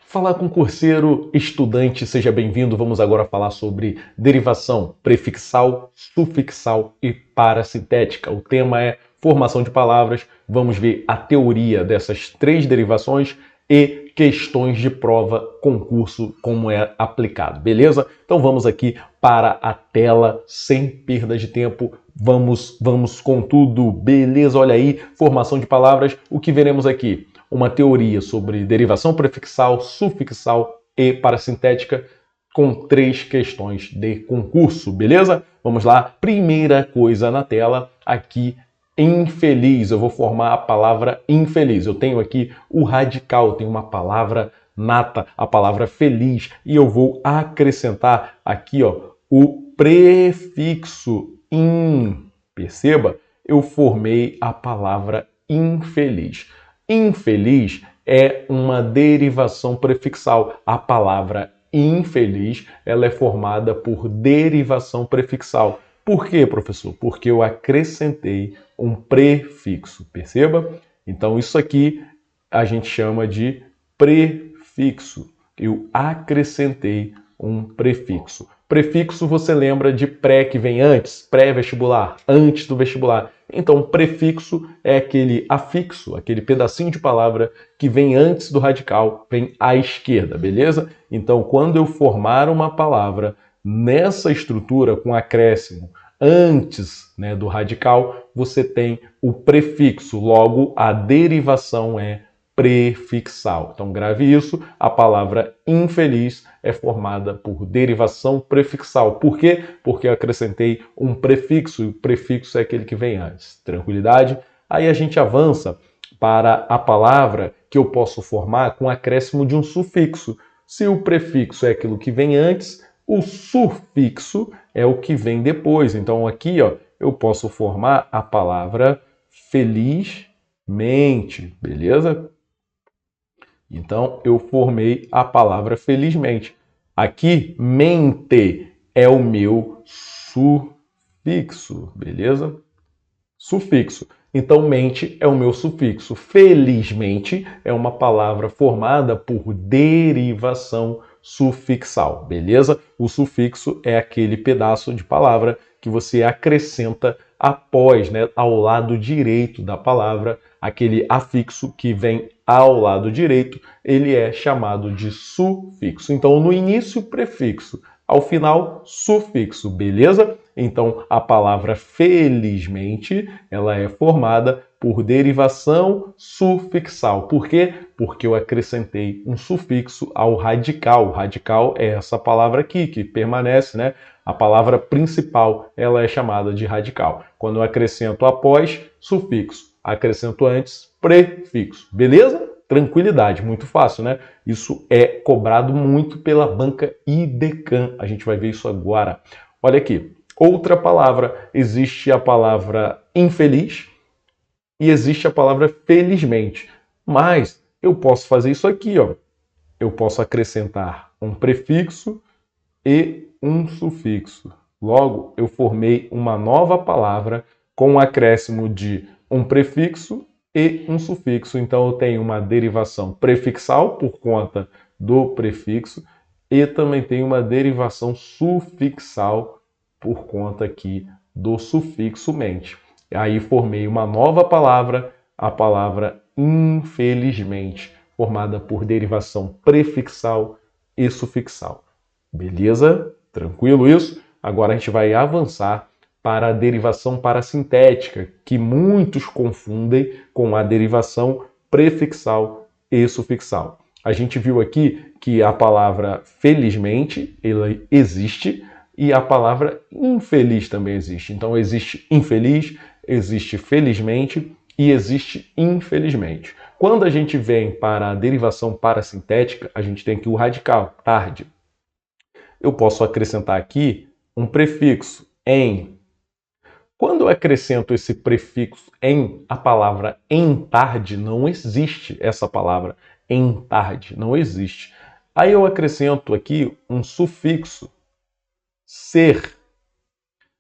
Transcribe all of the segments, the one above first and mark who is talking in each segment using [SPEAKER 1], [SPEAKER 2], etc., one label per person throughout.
[SPEAKER 1] Fala concurseiro, estudante, seja bem-vindo. Vamos agora falar sobre derivação prefixal, sufixal e parasintética. O tema é formação de palavras. Vamos ver a teoria dessas três derivações e questões de prova, concurso, como é aplicado, beleza? Então vamos aqui para a tela, sem perda de tempo. Vamos com tudo, beleza? Olha aí, formação de palavras, o que veremos aqui? Uma teoria sobre derivação prefixal, sufixal e parasintética com três questões de concurso, beleza? Vamos lá, primeira coisa na tela, aqui, infeliz. Eu vou formar a palavra infeliz. Eu tenho aqui o radical, tenho uma palavra nata, a palavra feliz, e eu vou acrescentar aqui, ó, o prefixo in. Perceba, eu formei a palavra infeliz. Infeliz é uma derivação prefixal. A palavra infeliz, ela é formada por derivação prefixal. Por quê, professor? Porque eu acrescentei um prefixo, perceba? Então isso aqui a gente chama de prefixo. Eu acrescentei um prefixo. Prefixo você lembra de pré, que vem antes, pré-vestibular, antes do vestibular. Então, prefixo é aquele afixo, aquele pedacinho de palavra que vem antes do radical, vem à esquerda, beleza? Então, quando eu formar uma palavra nessa estrutura com acréscimo antes, né, do radical, você tem o prefixo, logo a derivação é prefixal. Então, grave isso, a palavra infeliz é formada por derivação prefixal. Por quê? Porque eu acrescentei um prefixo, e o prefixo é aquele que vem antes. Tranquilidade? Aí a gente avança para a palavra que eu posso formar com acréscimo de um sufixo. Se o prefixo é aquilo que vem antes, o sufixo é o que vem depois. Então, aqui, ó, eu posso formar a palavra felizmente, beleza? Então, eu formei a palavra felizmente. Aqui, mente é o meu sufixo, beleza? Sufixo. Então, mente é o meu sufixo. Felizmente é uma palavra formada por derivação sufixal, beleza? O sufixo é aquele pedaço de palavra que você acrescenta após, né, ao lado direito da palavra, aquele afixo que vem ao lado direito, ele é chamado de sufixo. Então, no início, prefixo, ao final, sufixo, beleza? Então, a palavra felizmente, ela é formada por derivação sufixal. Por quê? Porque eu acrescentei um sufixo ao radical. O radical é essa palavra aqui, que permanece, né? A palavra principal, ela é chamada de radical. Quando eu acrescento após, sufixo. Acrescento antes, prefixo. Beleza? Tranquilidade, muito fácil, né? Isso é cobrado muito pela banca IDECAM. A gente vai ver isso agora. Olha aqui. Outra palavra. Existe a palavra infeliz e existe a palavra felizmente. Mas eu posso fazer isso aqui, ó. Eu posso acrescentar um prefixo e um sufixo. Logo, eu formei uma nova palavra com o acréscimo de um prefixo e um sufixo. Então, eu tenho uma derivação prefixal por conta do prefixo e também tenho uma derivação sufixal por conta aqui do sufixo mente. Aí formei uma nova palavra, a palavra infelizmente, formada por derivação prefixal e sufixal. Beleza? Tranquilo isso? Agora a gente vai avançar para a derivação parasintética, que muitos confundem com a derivação prefixal e sufixal. A gente viu aqui que a palavra felizmente, ela existe, e a palavra infeliz também existe. Então existe infeliz, existe felizmente e existe infelizmente. Quando a gente vem para a derivação parasintética, a gente tem aqui o radical, tarde. Eu posso acrescentar aqui um prefixo, em. Quando eu acrescento esse prefixo em, a palavra em tarde não existe. Essa palavra em tarde não existe. Aí eu acrescento aqui um sufixo, ser.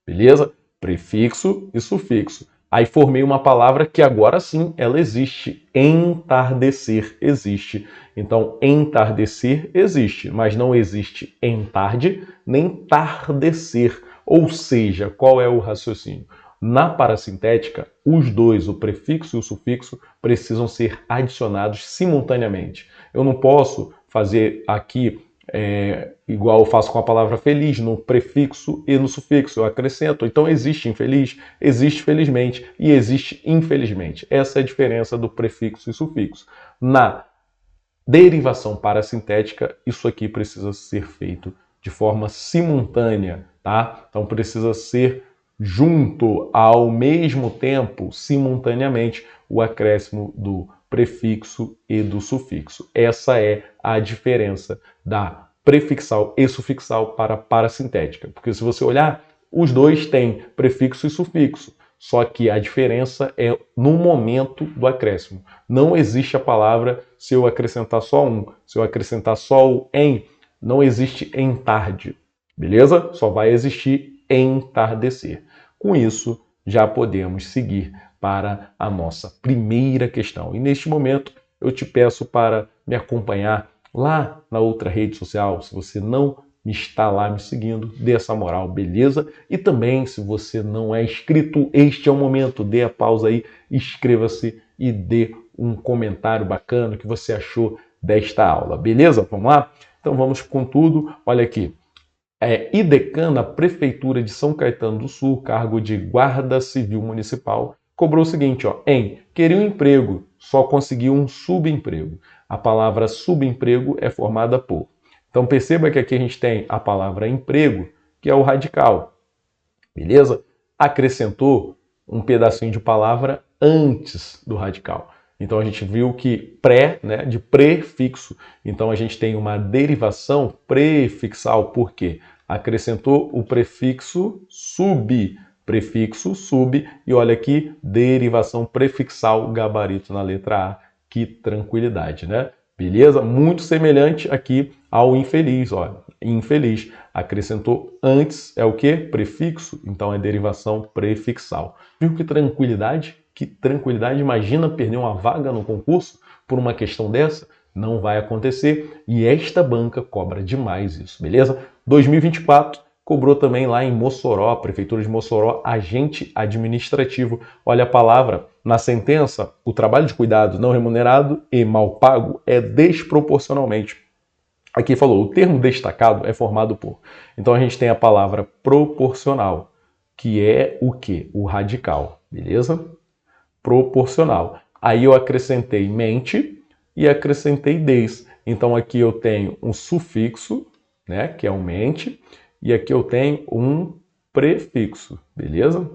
[SPEAKER 1] Beleza? Prefixo e sufixo. Aí formei uma palavra que agora sim ela existe. Entardecer existe. Então, entardecer existe, mas não existe entarde nem tardecer. Ou seja, qual é o raciocínio? Na parasintética, os dois, o prefixo e o sufixo, precisam ser adicionados simultaneamente. Eu não posso fazer aqui igual eu faço com a palavra feliz, no prefixo e no sufixo, eu acrescento. Então existe infeliz, existe felizmente e existe infelizmente. Essa é a diferença do prefixo e sufixo. Na derivação parasintética, isso aqui precisa ser feito de forma simultânea, tá? Então precisa ser junto, ao mesmo tempo, simultaneamente, o acréscimo do prefixo e do sufixo. Essa é a diferença da prefixal e sufixal para a parasintética. Porque se você olhar, os dois têm prefixo e sufixo. Só que a diferença é no momento do acréscimo. Não existe a palavra se eu acrescentar só um. Se eu acrescentar só o em, não existe entarde. Beleza? Só vai existir entardecer. Com isso, já podemos seguir para a nossa primeira questão. E neste momento, eu te peço para me acompanhar lá na outra rede social. Se você não está lá me seguindo, dê essa moral, beleza? E também, se você não é inscrito, este é o momento, dê a pausa aí, inscreva-se e dê um comentário bacana que você achou desta aula, beleza? Vamos lá? Então vamos com tudo. Olha aqui. IDECAN, na Prefeitura de São Caetano do Sul, cargo de Guarda Civil Municipal, cobrou o seguinte, queria um emprego, só conseguiu um subemprego. A palavra subemprego é formada por. Então perceba que aqui a gente tem a palavra emprego, que é o radical, beleza? Acrescentou um pedacinho de palavra antes do radical. Então a gente viu que pré, né, de prefixo. Então a gente tem uma derivação prefixal, por quê? Acrescentou o prefixo sub, e olha aqui, derivação prefixal, gabarito na letra A. Que tranquilidade, né? Beleza? Muito semelhante aqui ao infeliz, olha. Infeliz. Acrescentou antes, é o quê? Prefixo, então é derivação prefixal. Viu que tranquilidade? Que tranquilidade, imagina perder uma vaga no concurso por uma questão dessa? Não vai acontecer e esta banca cobra demais isso, beleza? 2024 cobrou também lá em Mossoró, Prefeitura de Mossoró, agente administrativo. Olha a palavra, na sentença, o trabalho de cuidado não remunerado e mal pago é desproporcionalmente. Aqui falou, o termo destacado é formado por. Então a gente tem a palavra proporcional, que é o quê? O radical, beleza? Proporcional. Aí eu acrescentei mente e acrescentei des. Então aqui eu tenho um sufixo, né, que é o mente, e aqui eu tenho um prefixo, beleza?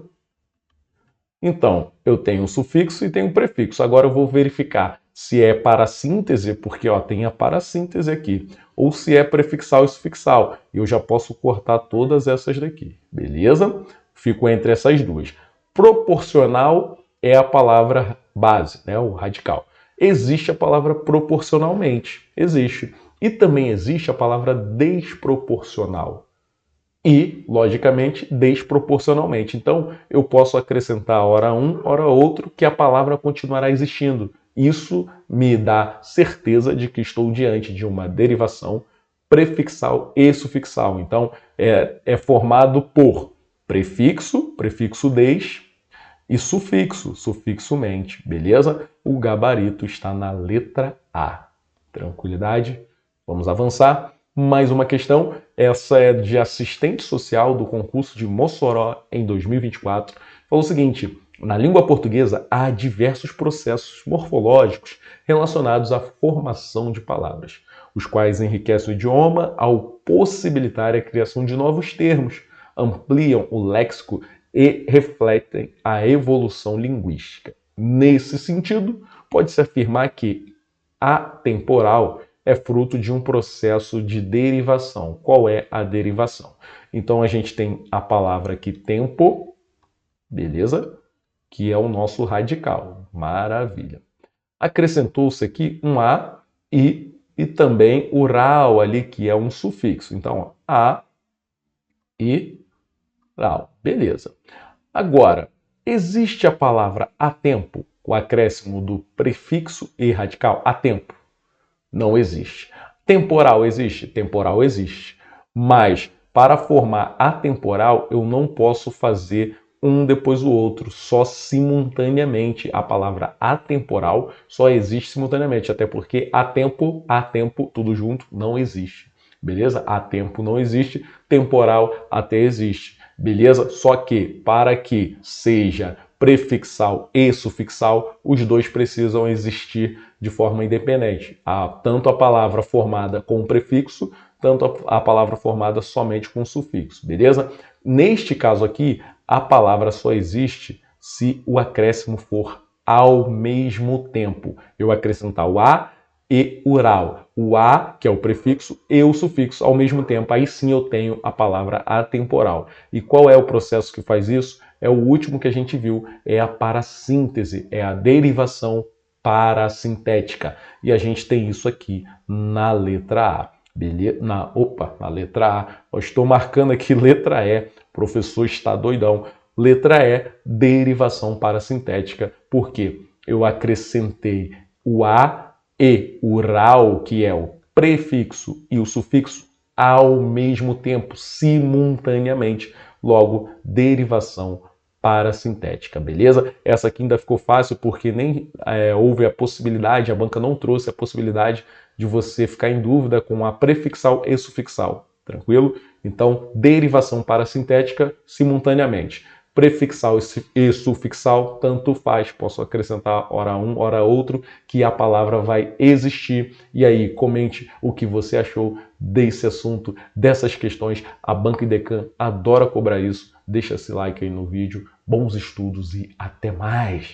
[SPEAKER 1] Então, eu tenho um sufixo e tenho um prefixo. Agora eu vou verificar se é parassíntese, porque tem a parassíntese aqui, ou se é prefixal e sufixal. Eu já posso cortar todas essas daqui, beleza? Fico entre essas duas. Proporcional é a palavra base, né, o radical. Existe a palavra proporcionalmente, existe. E também existe a palavra desproporcional. E, logicamente, desproporcionalmente. Então, eu posso acrescentar hora um, hora outro, que a palavra continuará existindo. Isso me dá certeza de que estou diante de uma derivação prefixal e sufixal. Então, é formado por prefixo, prefixo des, e sufixo, sufixo mente, beleza? O gabarito está na letra A. Tranquilidade? Vamos avançar. Mais uma questão, essa é de assistente social do concurso de Mossoró em 2024. Falou o seguinte, na língua portuguesa há diversos processos morfológicos relacionados à formação de palavras, os quais enriquecem o idioma ao possibilitar a criação de novos termos, ampliam o léxico e refletem a evolução linguística. Nesse sentido, pode-se afirmar que atemporal é fruto de um processo de derivação. Qual é a derivação? Então a gente tem a palavra aqui tempo, beleza? Que é o nosso radical. Maravilha. Acrescentou-se aqui um a e também o ral ali, que é um sufixo. Então, a e ral. Beleza. Agora, Existe a palavra a tempo, com o acréscimo do prefixo e radical, a tempo? Não existe. Temporal existe? Temporal existe. Mas para formar atemporal, eu não posso fazer um depois do outro, só simultaneamente. A palavra atemporal só existe simultaneamente, até porque a tempo, tudo junto, não existe. Beleza? A tempo não existe, temporal até existe. Beleza? Só que para que seja prefixal e sufixal, os dois precisam existir de forma independente. Tanto a palavra formada com o prefixo, tanto a palavra formada somente com o sufixo, beleza? Neste caso aqui, a palavra só existe se o acréscimo for ao mesmo tempo. Eu acrescentar o a e oral. O a, que é o prefixo, e o sufixo ao mesmo tempo. Aí sim eu tenho a palavra atemporal. E qual é o processo que faz isso? É o último que a gente viu, é a parassíntese, é a derivação parasintética. E a gente tem isso aqui na letra A. Beleza? Na letra A. Eu estou marcando aqui letra E. O professor está doidão. Letra E, derivação parasintética. Por quê? Eu acrescentei o A e o RAU, que é o prefixo e o sufixo, ao mesmo tempo, simultaneamente. Logo, derivação parasintética, beleza? Essa aqui ainda ficou fácil porque nem houve a possibilidade, a banca não trouxe a possibilidade de você ficar em dúvida com a prefixal e sufixal, tranquilo? Então, derivação parasintética simultaneamente. Prefixal e sufixal, tanto faz, posso acrescentar hora um, hora outro, que a palavra vai existir. E aí, comente o que você achou desse assunto, dessas questões. A Banca IDECAN adora cobrar isso. Deixa esse like aí no vídeo. Bons estudos e até mais!